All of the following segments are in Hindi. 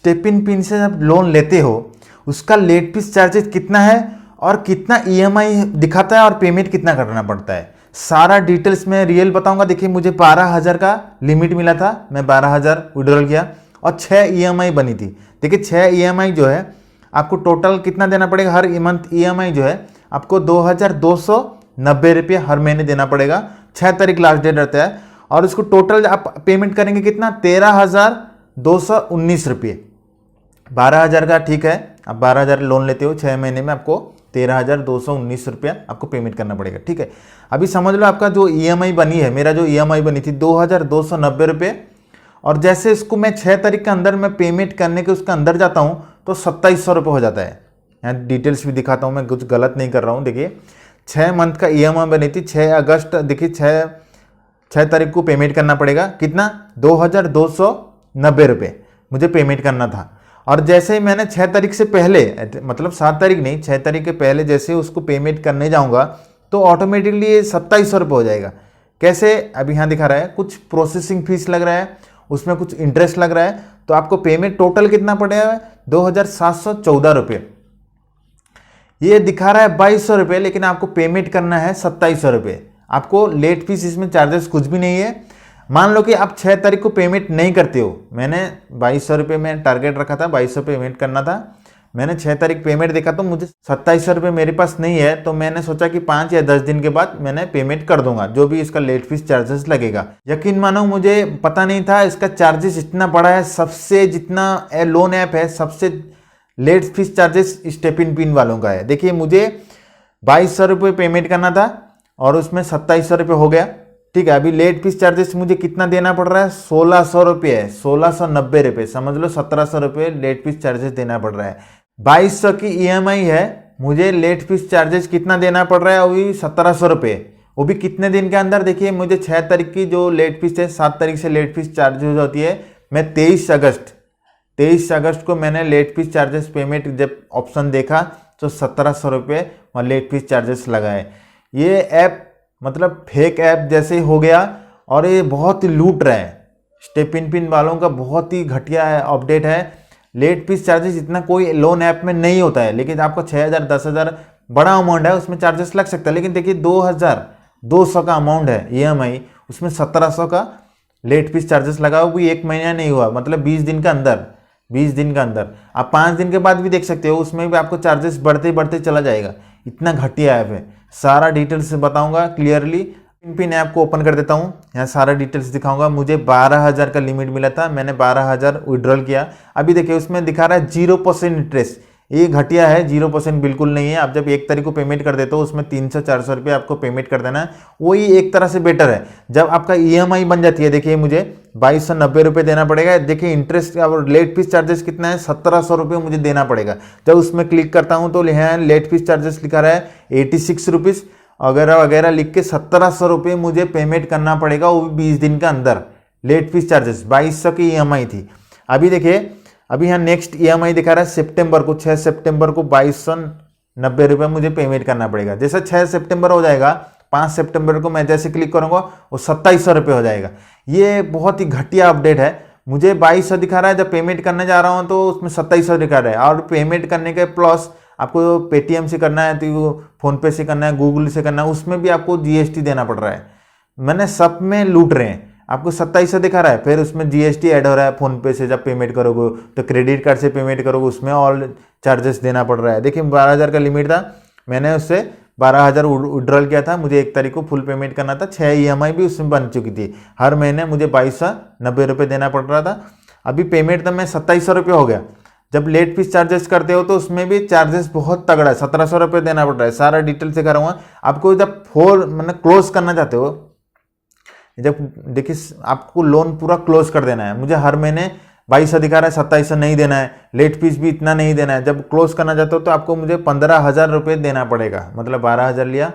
स्टेप इन पिन से जब लोन लेते हो उसका लेट फीस चार्जेस कितना है और कितना ईएमआई दिखाता है और पेमेंट कितना करना पड़ता है, सारा डिटेल्स में रियल बताऊंगा। देखिए मुझे 12,000 का लिमिट मिला था, मैं 12,000 विड्रॉल किया और 6 ईएमआई बनी थी। देखिए 6 ईएमआई जो है आपको टोटल कितना देना पड़ेगा, हर मंथ ईएमआई जो है आपको 2,290 रुपये हर महीने देना पड़ेगा। 6 तारीख लास्ट डेट रहता है और उसको टोटल आप पेमेंट करेंगे कितना, 13,219 रुपये। 12,000 का ठीक है, आप 12,000 लोन लेते हो 6 महीने में, आपको 13,219 रुपया आपको पेमेंट करना पड़ेगा। ठीक है, अभी समझ लो आपका जो ईएमआई बनी है, मेरा जो ईएमआई बनी थी 2,290 रुपये, और जैसे इसको मैं 6 तारीख के अंदर मैं पेमेंट करने के उसके अंदर जाता हूँ तो 2,700 रुपये हो जाता है। यहाँ डिटेल्स भी दिखाता हूँ, मैं कुछ गलत नहीं कर रहा हूँ। देखिए 6 मंथ का ईएमआई बनी थी 6 अगस्त, देखिए 6 तारीख को पेमेंट करना पड़ेगा कितना, 2,290 रुपये मुझे पेमेंट करना था। और जैसे ही मैंने 6 तारीख से पहले, मतलब 7 तारीख नहीं, 6 तारीख के पहले जैसे उसको पेमेंट करने जाऊंगा तो ऑटोमेटिकली ये 2,700 रुपये हो जाएगा। कैसे, अभी यहाँ दिखा रहा है कुछ प्रोसेसिंग फीस लग रहा है, उसमें कुछ इंटरेस्ट लग रहा है, तो आपको पेमेंट टोटल कितना पड़ेगा, 2,714 रुपये। ये दिखा रहा है 2,200 रुपये, लेकिन आपको पेमेंट करना है 2,700 रुपये। आपको लेट फीस इसमें चार्जेस कुछ भी नहीं है। मान लो कि आप 6 तारीख को पेमेंट नहीं करते हो, मैंने 2,200 रुपये में टारगेट रखा था, 2,200 पेमेंट करना था, मैंने 6 तारीख पेमेंट देखा तो मुझे 2,700 रुपये मेरे पास नहीं है, तो मैंने सोचा कि 5 या 10 दिन के बाद मैंने पेमेंट कर दूंगा जो भी इसका लेट फीस चार्जेस लगेगा। यकीन मानो मुझे पता नहीं था इसका चार्जेस इतना बड़ा है। सबसे जितना लोन ऐप है सबसे लेट फीस चार्जेस स्टेप इन पिन वालों का है। देखिए मुझे 2,200 रुपये पेमेंट करना था और उसमें 2,700 रुपये हो गया। ठीक है, अभी लेट फीस चार्जेस मुझे कितना देना पड़ रहा है, 1,600 रुपये है, 1,690 रुपये, समझ लो 1,700 रुपये लेट फीस चार्जेस देना पड़ रहा है। 2,200 की ईएमआई है, मुझे लेट फीस चार्जेस कितना देना पड़ रहा है, वो भी 1,700 रुपये, वो भी कितने दिन के अंदर। देखिए मुझे 6 तारीख की जो लेट फीस है, 7 तारीख से लेट फीस चार्जेस होती है, मैं 23 अगस्त को मैंने लेट फीस चार्जेस पेमेंट जब ऑप्शन देखा तो 1,700 रुपये और लेट फीस चार्जेस लगाए। ये ऐप मतलब फेक ऐप जैसे हो गया और ये बहुत ही लूट रहा है। स्टेप इन पिन वालों का बहुत ही घटिया अपडेट है। लेट फीस चार्जेस इतना कोई लोन ऐप में नहीं होता है, लेकिन आपको 6,000 10,000 बड़ा अमाउंट है उसमें चार्जेस लग सकता है। लेकिन देखिए 2,200 का अमाउंट है ईएमआई, उसमें 1,700 का लेट फीस चार्जेस लगा, वो भी 1 महीना नहीं हुआ, मतलब 20 दिन का अंदर, 20 दिन का अंदर। आप 5 दिन के बाद भी देख सकते हो, उसमें भी आपको चार्जेस बढ़ते बढ़ते चला जाएगा। इतना घटिया ऐप है। सारा डिटेल्स से बताऊंगा क्लियरली। पिन ऐप को ओपन कर देता हूं, यहाँ सारा डिटेल्स दिखाऊंगा। मुझे 12,000 का लिमिट मिला था, मैंने 12,000 विड्रॉल किया। अभी देखिए उसमें दिखा रहा है 0% इंटरेस्ट, ये घटिया है, 0% बिल्कुल नहीं है। आप जब 1 तारीख को पेमेंट कर देते हो उसमें 300-400 रुपये आपको पेमेंट कर देना है, वही एक तरह से बेटर है। जब आपका ईएमआई बन जाती है, देखिए मुझे 2,290 रुपये देना पड़ेगा। देखिए इंटरेस्ट और लेट फीस चार्जेस कितना है, 1,700 रुपये मुझे देना पड़ेगा। जब उसमें क्लिक करता हूँ तो यहाँ लेट फीस चार्जेस लिखा रहा है 86 रुपीज़ वगैरह वगैरह लिख के 1,700 रुपये मुझे पेमेंट करना पड़ेगा, वो भी 20 दिन के अंदर। लेट फीस चार्जेस 2,200 की ईएमआई थी। अभी देखिए अभी यहाँ नेक्स्ट ईएमआई दिखा रहा है सितंबर को, 6 सितंबर को 2,290 रुपये मुझे पेमेंट करना पड़ेगा। जैसे 6 सितंबर हो जाएगा, 5 सितंबर को मैं जैसे क्लिक करूंगा वो 2,700 रुपये हो जाएगा। ये बहुत ही घटिया अपडेट है। मुझे 2,200 दिखा रहा है, जब पेमेंट करने जा रहा हूँ तो उसमें 2,700 दिखा रहा है। और पेमेंट करने के प्लस आपको पेटीएम से करना है तो फोनपे से करना है, गूगल से करना है, उसमें भी आपको जीएसटी देना पड़ रहा है। मैंने सब में लूट रहे हैं। आपको 2,700 दिखा रहा है, फिर उसमें जीएसटी ऐड हो रहा है। फोनपे से जब पेमेंट करोगे तो क्रेडिट कार्ड से पेमेंट करोगे उसमें और चार्जेस देना पड़ रहा है। देखिए 12,000 का लिमिट था, मैंने उससे 12,000 विड्रॉल किया था। मुझे 1 तारीख को फुल पेमेंट करना था, 6 ईएमआई भी उसमें बन चुकी थी। हर महीने मुझे 2,290 रुपये देना पड़ रहा था। अभी पेमेंट तो मैं 2,700 रुपये हो गया। जब लेट फीस चार्जेस करते हो तो उसमें भी चार्जेस बहुत तगड़ा है, 1,700 रुपये देना पड़ रहा है। सारा डिटेल से करूँगा आपको। जब मतलब क्लोज करना चाहते हो, जब देखिए आपको लोन पूरा क्लोज कर देना है, मुझे हर महीने 2,200 दिखा रहा है, 2,700 नहीं देना है, लेट फीस भी इतना नहीं देना है। जब क्लोज करना चाहते हो तो आपको मुझे 15,000 रुपये देना पड़ेगा, मतलब 12,000 लिया,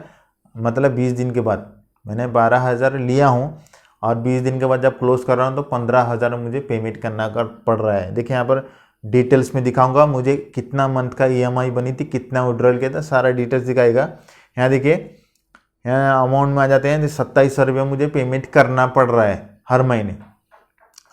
मतलब 20 दिन के बाद मैंने 12,000 लिया हूँ और 20 दिन के बाद जब क्लोज कर रहा हूँ तो 15,000 मुझे पेमेंट करना पड़ रहा है। देखिए यहाँ पर डिटेल्स में दिखाऊंगा मुझे कितना मंथ का ईएमआई बनी थी, कितना विड्रॉल किया था, सारा डिटेल्स दिखाएगा। यहाँ देखिए यहाँ अमाउंट में आ जाते हैं, 2,700 रुपये मुझे पेमेंट करना पड़ रहा है हर महीने।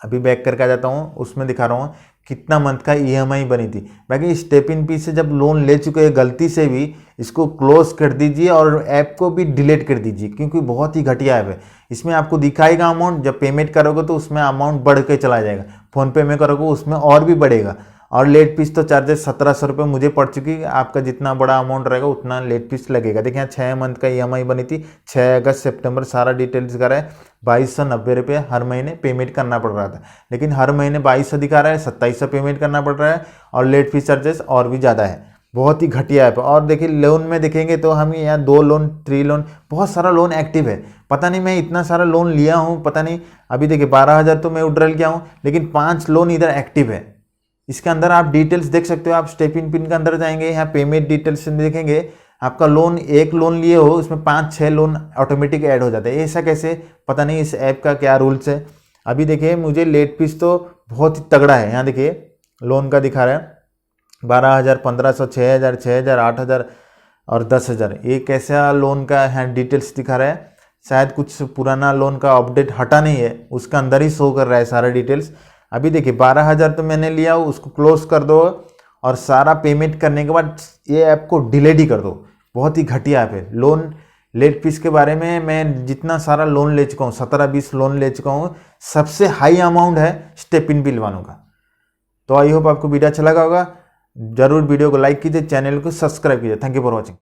अभी बैक करके आ जाता हूँ, उसमें दिखा रहा हूँ कितना मंथ का ईएमआई बनी थी। बाकी स्टेप इन पे से जब लोन ले चुके हैं गलती से भी इसको क्लोज कर दीजिए और ऐप को भी डिलीट कर दीजिए, क्योंकि बहुत ही घटिया ऐप है। इसमें आपको दिखाएगा अमाउंट, जब पेमेंट करोगे तो उसमें अमाउंट बढ़ के चला जाएगा, फ़ोनपे में करोगे उसमें और भी बढ़ेगा। और लेट फीस तो चार्जेस 1700 रुपये मुझे पड़ चुकी है। आपका जितना बड़ा अमाउंट रहेगा उतना लेट फीस लगेगा। देखिए यहाँ 6 मंथ का ईएमआई बनी थी, 6 अगस्त सितंबर, सारा डिटेल्स दिखा रहा है। 2290 रुपये हर महीने पेमेंट करना पड़ रहा था, लेकिन हर महीने 2200 दिखा रहा है, 2700 पेमेंट करना पड़ रहा है और लेट फीस चार्जेस और भी ज़्यादा है। बहुत ही घटिया ऐप। और देखिए लोन में देखेंगे तो हम यहाँ 2 लोन 3 लोन, बहुत सारा लोन एक्टिव है। पता नहीं मैं इतना सारा लोन लिया हूँ, पता नहीं। अभी देखिए 12,000 तो मैं विड्रॉल किया हूँ, लेकिन 5 लोन इधर एक्टिव है। इसके अंदर आप डिटेल्स देख सकते हो। आप स्टेप इन पिन के अंदर जाएंगे, यहाँ पेमेंट डिटेल्स में देखेंगे, आपका लोन एक लोन लिए हो उसमें 5-6 लोन ऑटोमेटिक ऐड हो जाते हैं। ऐसा कैसे, पता नहीं इस ऐप का क्या रूल्स है। अभी देखिए मुझे लेट फीस तो बहुत ही तगड़ा है। यहाँ देखिए लोन का दिखा रहा है 12,000, 1500, 6,000, 6,000, 8,000 और 10,000। ये कैसा लोन का है डिटेल्स दिखा रहा है। शायद कुछ पुराना लोन का अपडेट हटा नहीं है, उसका अंदर ही शो कर रहा है सारा डिटेल्स। अभी देखिए 12,000 तो मैंने लिया, उसको क्लोज कर दो और सारा पेमेंट करने के बाद ये ऐप को डिलीट ही कर दो। बहुत ही घटिया ऐप है। लोन लेट फीस के बारे में मैं जितना सारा लोन ले चुका हूँ, 17-20 लोन ले चुका हूँ, सबसे हाई अमाउंट है स्टेप इन बिल वालों का। तो आई होप आपको वीडियो अच्छा लगा होगा। जरूर वीडियो को लाइक कीजिए, चैनल को सब्सक्राइब कीजिए। Thank you for watching.